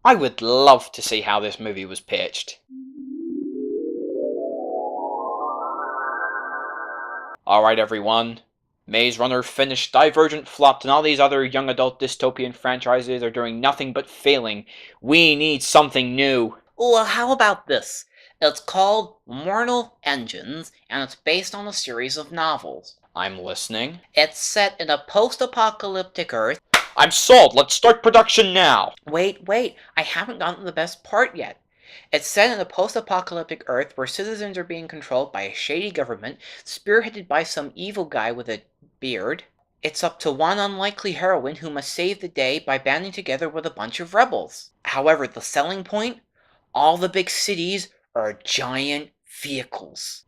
I would love to see how this movie was pitched. Alright everyone, Maze Runner finished, Divergent flopped, and all these other young adult dystopian franchises are doing nothing but failing. We need something new. Well, how about this? It's called Mortal Engines, and it's based on a series of novels. I'm listening. It's set in a post-apocalyptic Earth. I'm sold! Let's start production now! Wait, I haven't gotten to the best part yet. It's set in a post-apocalyptic Earth where citizens are being controlled by a shady government, spearheaded by some evil guy with a beard. It's up to one unlikely heroine who must save the day by banding together with a bunch of rebels. However, the selling point? All the big cities are giant vehicles.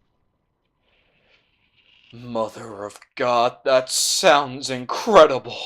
Mother of God, that sounds incredible!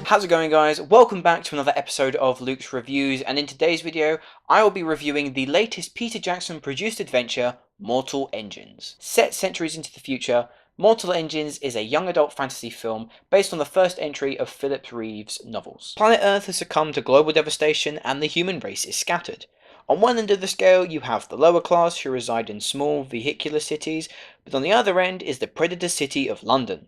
How's it going, guys? Welcome back to another episode of Luke's Reviews, and in today's video I will be reviewing the latest Peter Jackson produced adventure, Mortal Engines. Set centuries into the future, Mortal Engines is a young adult fantasy film based on the first entry of Philip Reeves' novels. Planet Earth has succumbed to global devastation and the human race is scattered. On one end of the scale you have the lower class who reside in small vehicular cities, but on the other end is the Predator City of London.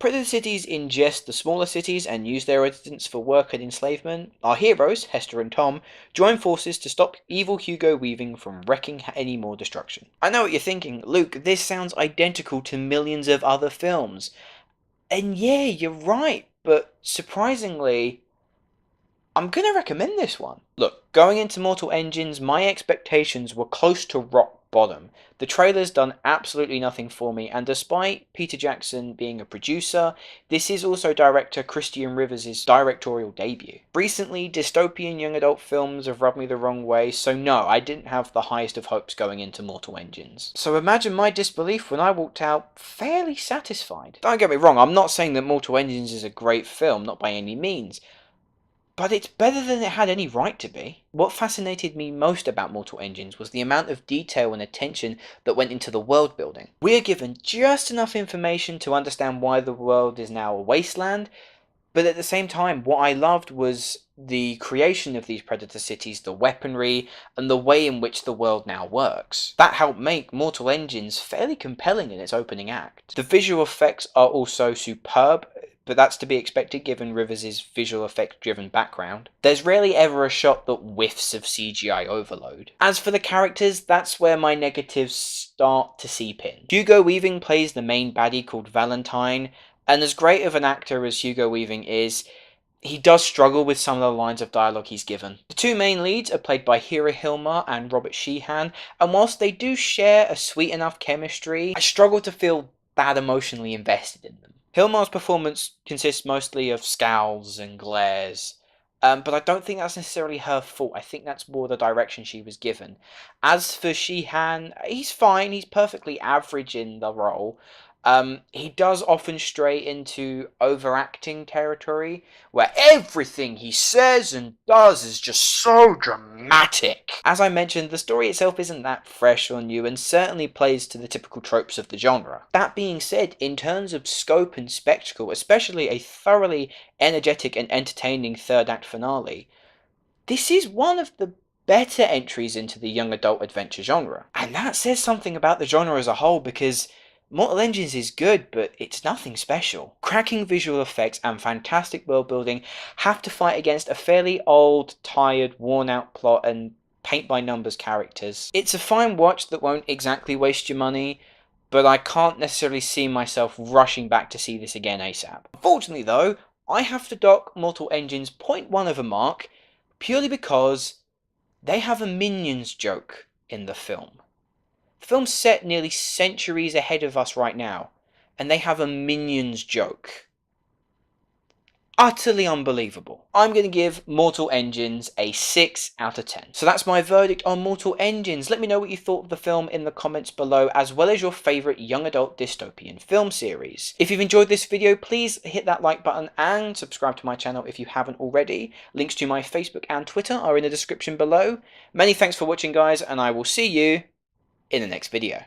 Predator cities ingest the smaller cities and use their residents for work and enslavement. Our heroes, Hester and Tom, join forces to stop evil Hugo Weaving from wreaking any more destruction. I know what you're thinking, Luke, this sounds identical to millions of other films. And yeah, you're right, but surprisingly, I'm gonna recommend this one. Look, going into Mortal Engines, my expectations were close to rock bottom. The trailer's done absolutely nothing for me, and despite Peter Jackson being a producer, this is also director Christian Rivers' directorial debut. Recently, dystopian young adult films have rubbed me the wrong way, so no, I didn't have the highest of hopes going into Mortal Engines. So imagine my disbelief when I walked out fairly satisfied. Don't get me wrong, I'm not saying that Mortal Engines is a great film, not by any means. But it's better than it had any right to be. What fascinated me most about Mortal Engines was the amount of detail and attention that went into the world building. We are given just enough information to understand why the world is now a wasteland, but at the same time, what I loved was the creation of these predator cities, the weaponry, and the way in which the world now works. That helped make Mortal Engines fairly compelling in its opening act. The visual effects are also superb, but that's to be expected given Rivers' visual effect driven background. There's rarely ever a shot that whiffs of CGI overload. As for the characters, that's where my negatives start to seep in. Hugo Weaving plays the main baddie called Valentine, and as great of an actor as Hugo Weaving is, he does struggle with some of the lines of dialogue he's given. The two main leads are played by Hera Hilmar and Robert Sheehan, and whilst they do share a sweet enough chemistry, I struggle to feel that emotionally invested in them. Hilmar's performance consists mostly of scowls and glares, but I don't think that's necessarily her fault. I think that's more the direction she was given. As for Sheehan, he's fine, he's perfectly average in the role. He does often stray into overacting territory, where everything he says and does is just so dramatic. As I mentioned, the story itself isn't that fresh or new, and certainly plays to the typical tropes of the genre. That being said, in terms of scope and spectacle, especially a thoroughly energetic and entertaining third act finale, this is one of the better entries into the young adult adventure genre. And that says something about the genre as a whole, because Mortal Engines is good, but it's nothing special. Cracking visual effects and fantastic world building have to fight against a fairly old, tired, worn out plot and paint-by-numbers characters. It's a fine watch that won't exactly waste your money, but I can't necessarily see myself rushing back to see this again ASAP. Unfortunately though, I have to dock Mortal Engines 0.1 of a mark, purely because they have a Minions joke in the film. The film's set nearly centuries ahead of us right now, and they have a Minions joke. Utterly unbelievable. I'm going to give Mortal Engines a 6 out of 10. So that's my verdict on Mortal Engines. Let me know what you thought of the film in the comments below, as well as your favourite young adult dystopian film series. If you've enjoyed this video, please hit that like button and subscribe to my channel if you haven't already. Links to my Facebook and Twitter are in the description below. Many thanks for watching, guys, and I will see you in the next video.